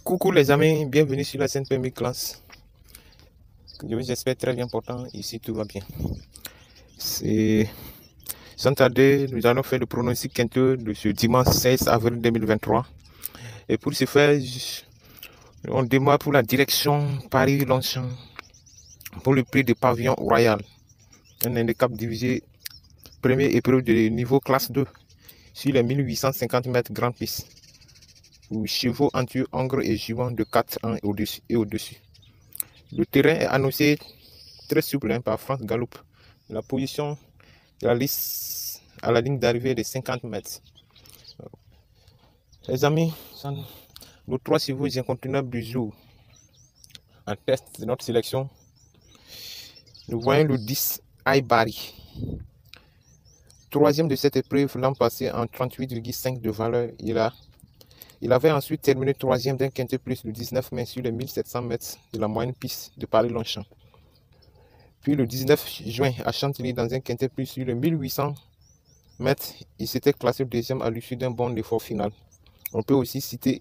Coucou les amis, bienvenue sur la scène PMI Classe. J'espère très bien portant, ici tout va bien. C'est sans tarder, nous allons faire le pronostic quinteux de ce dimanche 16 avril 2023. Et pour ce faire, on démarre pour la direction Paris-Longchamp pour le prix de pavillon royal. Un handicap divisé, première épreuve de niveau classe 2 sur les 1850 mètres grande piste. Où chevaux entre Hongre et Juan de 4 ans et au-dessus. Le terrain est annoncé très souple par France Gallup. La position de la liste à la ligne d'arrivée est de 50 mètres. Les amis, nos 3 chevaux incontournables du jour en test de notre sélection. Nous voyons le 10 Aibari. Troisième de cette épreuve l'an passé en 38,5 de valeur. Il avait ensuite terminé troisième d'un quintet plus le 19 mai sur les 1700 mètres de la moyenne piste de Paris-Longchamp. Puis le 19 juin à Chantilly dans un quintet plus sur les 1800 mètres, il s'était classé deuxième à l'issue d'un bon effort final. On peut aussi citer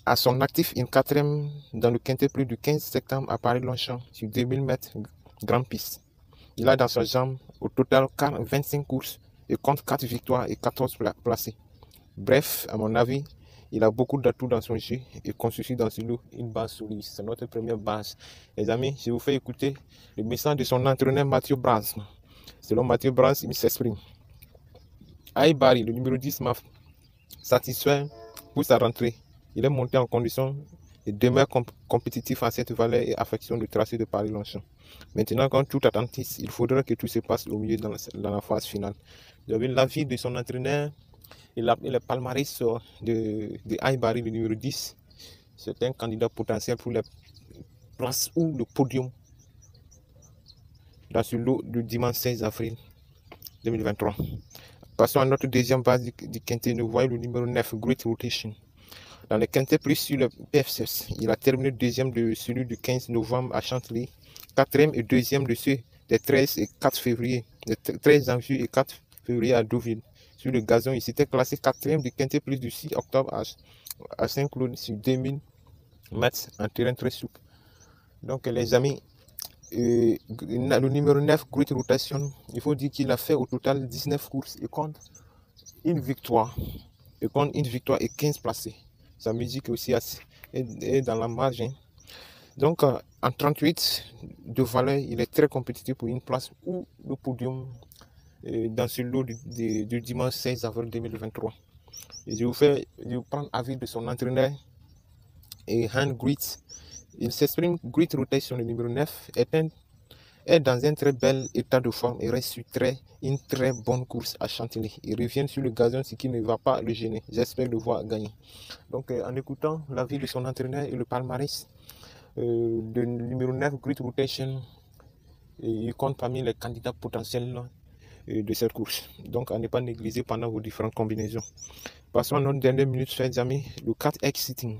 à son actif une quatrième dans le quintet plus du 15 septembre à Paris-Longchamp sur 2000 mètres grande piste. Il a dans sa jambe au total 25 courses et compte 4 victoires et 14 placés. Bref, à mon avis, il a beaucoup d'atouts dans son jeu et constitue dans ce lot une base solide. C'est notre première base. Les amis, je vous fais écouter le message de son entraîneur Mathieu Brans. Selon Mathieu Brans, il s'exprime. Aibari, le numéro 10, m'a satisfait pour sa rentrée. Il est monté en condition et demeure compétitif à cette valeur et affection du tracé de Paris-Longchamp. Maintenant, comme tout attentiste, il faudra que tout se passe au mieux dans la phase finale. Vous avez l'avis de son entraîneur. Et le palmarès de Aibari, le numéro 10, c'est un candidat potentiel pour les places ou le podium dans ce lot du dimanche 16 avril 2023. Passons à notre deuxième base du quintet. Nous voyons le numéro 9, Great Rotation. Dans le quintet plus sur le PFCS, il a terminé deuxième de celui du 15 novembre à Chantilly, quatrième et deuxième de ceux des 13 et 4 février, des 13 janvier et 4 février à Deauville. Sur le gazon, il s'était classé quatrième du quintet plus du 6 octobre à Saint-Claude sur 2000 mètres en terrain très souple. Donc les amis, le numéro 9, Great Rotation, il faut dire qu'il a fait au total 19 courses et compte une victoire. Et 15 placés. Sa musique aussi est dans la marge. Donc en 38 de valeur, il est très compétitif pour une place ou le podium dans ce lot du dimanche 16 avril 2023. Et je vous prends avis de son entraîneur et Han Grit. Il s'exprime Great Rotation, le numéro 9, est dans un très bel état de forme et reste sur une très bonne course à Chantilly. Il revient sur le gazon, ce qui ne va pas le gêner. J'espère le voir gagner. Donc en écoutant l'avis de son entraîneur et le palmarès de numéro 9, Great Rotation, il compte parmi les candidats potentiels de cette course. Donc à ne pas négliger pendant vos différentes combinaisons. Passons à notre dernière minute, chers amis, le 4 Exciting.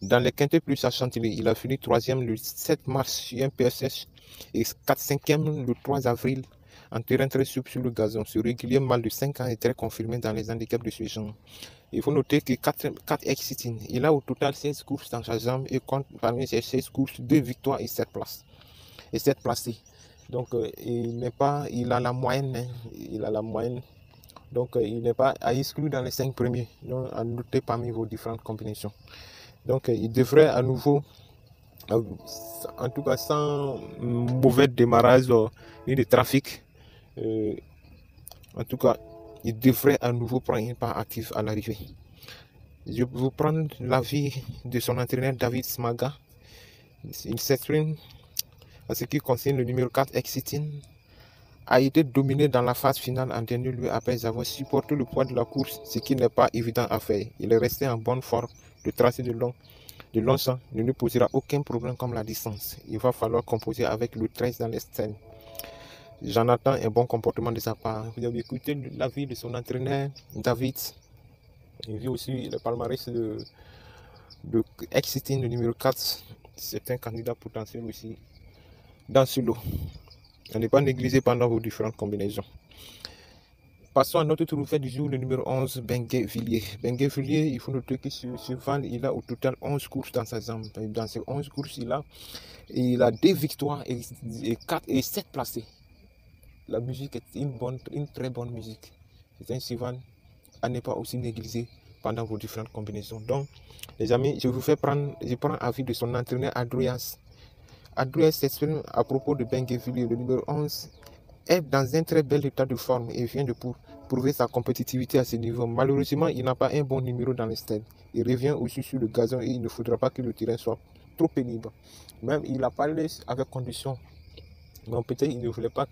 Dans les quintés plus à Chantilly, il a fini troisième le 7 mars sur un PSS et 4-5e le 3 avril en terrain très souple sur le gazon. Ce régulier mâle de 5 ans est très confirmé dans les handicaps de ce genre. Il faut noter que 4 Exciting, il a au total 16 courses dans sa jambe et compte parmi ces 16 courses 2 victoires et 7 places. Et 7 placés. Donc il a la moyenne. Il a la moyenne. Donc il n'est pas à exclure dans les 5 premiers. Donc à noter parmi vos différentes combinaisons. Donc il devrait à nouveau, en tout cas sans mauvais démarrage ni de trafic, en tout cas il devrait à nouveau prendre une part active à l'arrivée. Je vais vous prendre l'avis de son entraîneur David Smaga. Il s'exprime en ce qui concerne le numéro 4 Exciting. A été dominé dans la phase finale en dernier lieu après avoir supporté le poids de la course, ce qui n'est pas évident à faire. Il est resté en bonne forme. Le tracé de Longchamp ne lui posera aucun problème comme la distance. Il va falloir composer avec le 13 dans les scènes. J'en attends un bon comportement de sa part. Vous avez écouté l'avis de son entraîneur, David. Il vit aussi le palmarès de Exciting, le numéro 4. C'est un candidat potentiel aussi dans ce lot. À ne pas négliger pendant vos différentes combinaisons. Passons à notre trophée du jour, le numéro 11, Benguet-Villiers. Benguet-Villiers, il faut noter que ce cheval, il a au total 11 courses dans sa jambe. Dans ces 11 courses, il a 2 victoires et 4 et 7 placés. La musique est une très bonne musique. C'est un cheval à ne pas aussi négliger pendant vos différentes combinaisons. Donc, les amis, je prends avis de son entraîneur Adrias. Adrias s'exprime à propos de Benguet-Villiers, le numéro 11, est dans un très bel état de forme et vient de prouver sa compétitivité à ce niveau. Malheureusement, il n'a pas un bon numéro dans les stades. Il revient aussi sur le gazon et il ne faudra pas que le terrain soit trop pénible. Même il a parlé avec condition. Donc peut-être il ne voulait pas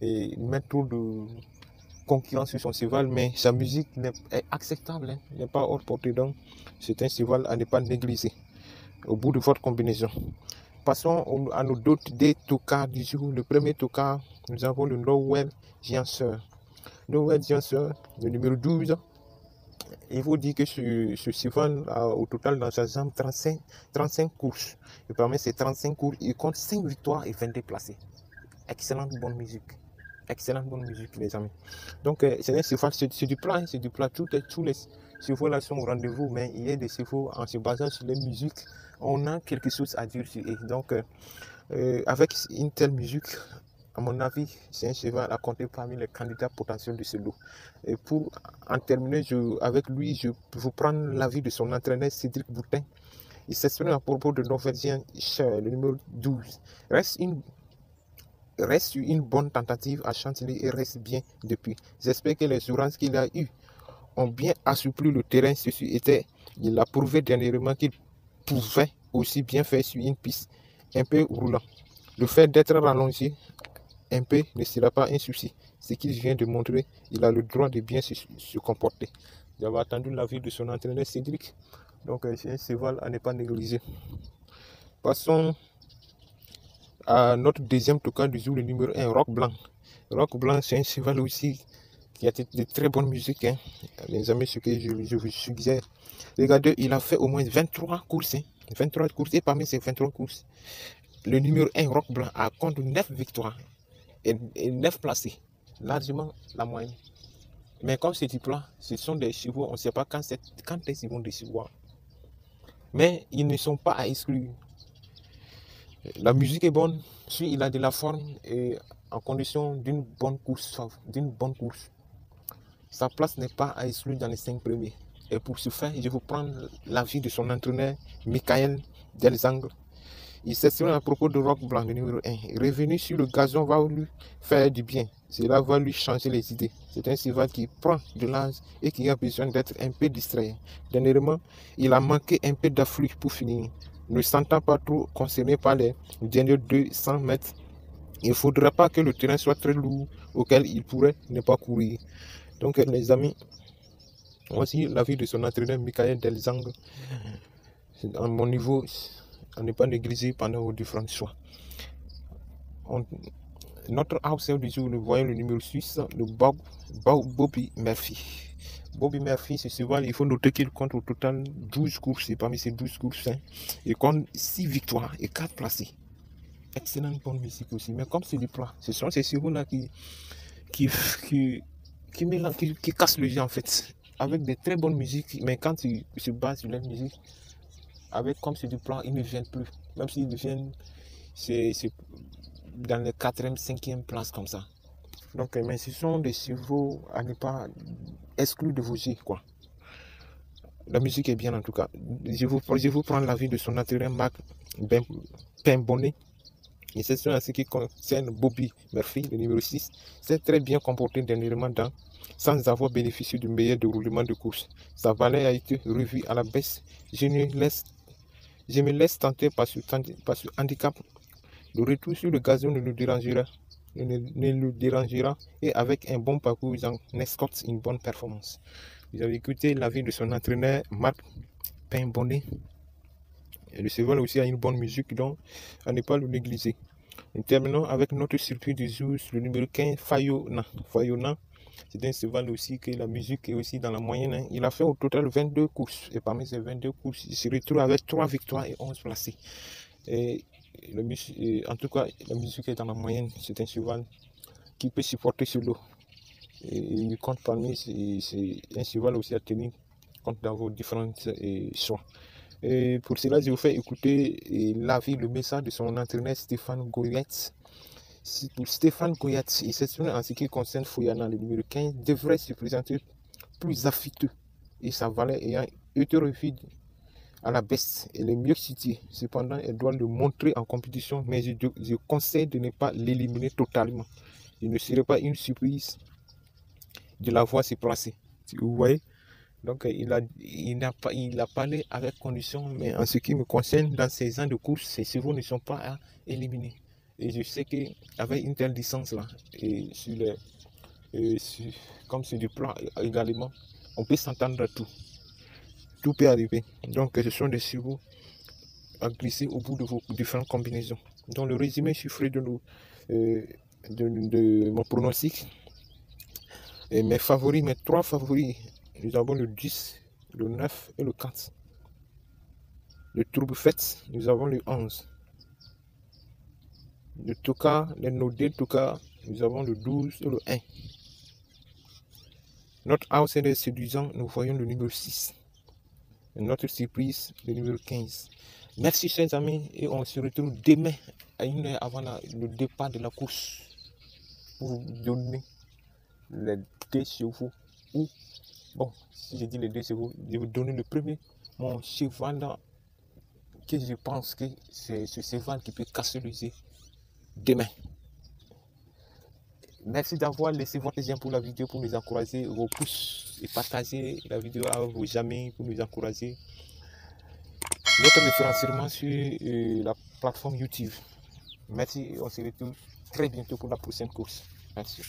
mettre trop de concurrence sur son cheval, mais sa musique est acceptable, hein, n'est pas hors portée. Donc c'est un cheval à ne pas négliger au bout de votre combinaison. Passons à nos deux tocards du jour. Le premier tocard, nous avons le Nowell Gianceur. Nowell Gianceur, le numéro 12. Il faut dire que ce cheval a au total dans sa jambe 35 courses. Et parmi ces 35 courses, il compte 5 victoires et 20 déplacés. Excellente bonne musique. Excellente bonne musique, les amis. Donc, c'est un cheval, c'est du plat, c'est du plat. Tous les chevaux là sont au rendez-vous, mais il y a des chevaux en se basant sur les musiques. On a quelque chose à dire sur eux. Donc, avec une telle musique, à mon avis, c'est un cheval à compter parmi les candidats potentiels de ce lot. Et pour en terminer avec lui, je vous prendre l'avis de son entraîneur Cédric Boutin. Il s'exprime à propos de Norvégien Cher, le numéro 12. Reste sur une bonne tentative à Chantilly et reste bien depuis. J'espère que les oranges qu'il a eues ont bien assoupli le terrain. Il a prouvé dernièrement qu'il pouvait aussi bien faire sur une piste un peu roulant. Le fait d'être rallongé un peu ne sera pas un souci. Ce qu'il vient de montrer, il a le droit de bien se comporter. J'avais attendu l'avis de son entraîneur Cédric. Donc c'est un cheval à ne pas négliger. Passons à notre deuxième tocar du jour, le numéro 1, Rock Blanc. Rock Blanc, c'est un cheval aussi qui a de très bonnes musiques. Hein. Les amis, ce que je vous suggère. Regardez, il a fait au moins 23 courses. Hein. 23 courses. Et parmi ces 23 courses, le numéro 1, Rock Blanc, a compte 9 victoires et 9 placés. Largement la moyenne. Mais comme c'est du plat, ce sont des chevaux, on ne sait pas quand est-ce qu'ils vont décevoir. Mais ils ne sont pas à exclure. La musique est bonne, si il a de la forme et en condition d'une bonne course. Sa place n'est pas à exclure dans les 5 premiers. Et pour ce faire, je vais prendre l'avis de son entraîneur, Michael Delzangre. Il s'exprime à propos de Rock Blanc, le numéro 1. Revenu sur le gazon va lui faire du bien. Cela va lui changer les idées. C'est un cheval qui prend de l'âge et qui a besoin d'être un peu distrait. Dernièrement, il a manqué un peu d'afflux pour finir. Ne sentant pas trop concerné par les derniers 200 mètres, il ne faudra pas que le terrain soit très lourd auquel il pourrait ne pas courir. Donc les amis, voici l'avis de son entraîneur Michael Delzangre. À mon niveau, on n'est pas négligé pendant vos différents choix. Notre outsider du jour, nous voyons le numéro 6, le Bobby Murphy. Bobby Murphy, ce cheval, il faut noter qu'il compte au total 12 courses. Et parmi ces 12 courses, hein, il compte 6 victoires et 4 placés. Excellente bonne musique aussi. Mais comme c'est du plat, ce sont ces chevaux-là qui cassent le jeu en fait. Avec des très bonnes musiques, mais quand tu se bases sur la musique, avec comme c'est du plat, ils ne viennent plus. Même s'ils viennent, c'est dans les 4e, 5e places comme ça. Donc, mais ce sont des chevaux à ne pas exclure de vos jeux, quoi. La musique est bien en tout cas. Je vous prends l'avis de son entraîneur Marc Pembonnet. Et c'est sur ce qui concerne Bobby Murphy, le numéro 6. C'est très bien comporté dernièrement sans avoir bénéficié du meilleur déroulement de course. Sa valeur a été revue à la baisse. Je me laisse tenter par ce handicap. Le retour sur le gazon ne le dérangera et avec un bon parcours, ils en escortent une bonne performance. Vous avez écouté l'avis de son entraîneur Marc Pembonnet. Le cheval aussi a une bonne musique, donc à ne pas le négliger. Nous terminons avec notre circuit du jour, le numéro 15, Fayona. Fayona, c'est un cheval aussi que la musique est aussi dans la moyenne. Hein. Il a fait au total 22 courses. Et parmi ces 22 courses, il se retrouve avec 3 victoires et 11 placés. En tout cas, la musique est dans la moyenne. C'est un cheval qui peut supporter ce lot. Et il compte parmi, c'est un cheval aussi à tenir compte dans vos différentes choix. Et pour cela, je vous fais écouter l'avis, le message de son entraîneur Stéphane Goyet. Pour Stéphane Goyet, il s'exprime en ce qui concerne Foyana, le numéro 15, devrait se présenter plus affûteux et sa valeur ayant été revue à la baisse. Elle est mieux située. Cependant, elle doit le montrer en compétition, mais je conseille de ne pas l'éliminer totalement. Il ne serait pas une surprise de la voir se placer. Vous voyez? Donc, il a parlé avec condition, mais en ce qui me concerne, dans ces ans de course, ces chevaux ne sont pas à éliminer. Et je sais qu'avec une telle licence-là, et comme sur du plan également, on peut s'entendre à tout. Tout peut arriver. Donc, ce sont des chevaux à glisser au bout de vos différentes combinaisons. Donc, le résumé chiffré de mon pronostic. Et mes favoris, mes 3 favoris, nous avons le 10, le 9 et le 4. Le Trouble-Fête, nous avons le 11. Le Toka, les Nodé Toka, nous avons le 12 et le 1. Notre house est séduisant, nous voyons le numéro 6. Et notre surprise, le numéro 15. Merci chers amis, et on se retrouve demain à 1 heure avant le départ de la course pour vous donner les 2 chevaux. Ou, bon, si je dis les 2 chevaux, je vais vous donner le premier, mon cheval là, que je pense que c'est ce cheval qui peut casser le jeu demain. Merci d'avoir laissé votre j'aime pour la vidéo, pour nous encourager, vos pouces et partager la vidéo à vos amis pour nous encourager. Notre référencement sur la plateforme YouTube. Merci et on se retrouve très bientôt pour la prochaine course. Merci.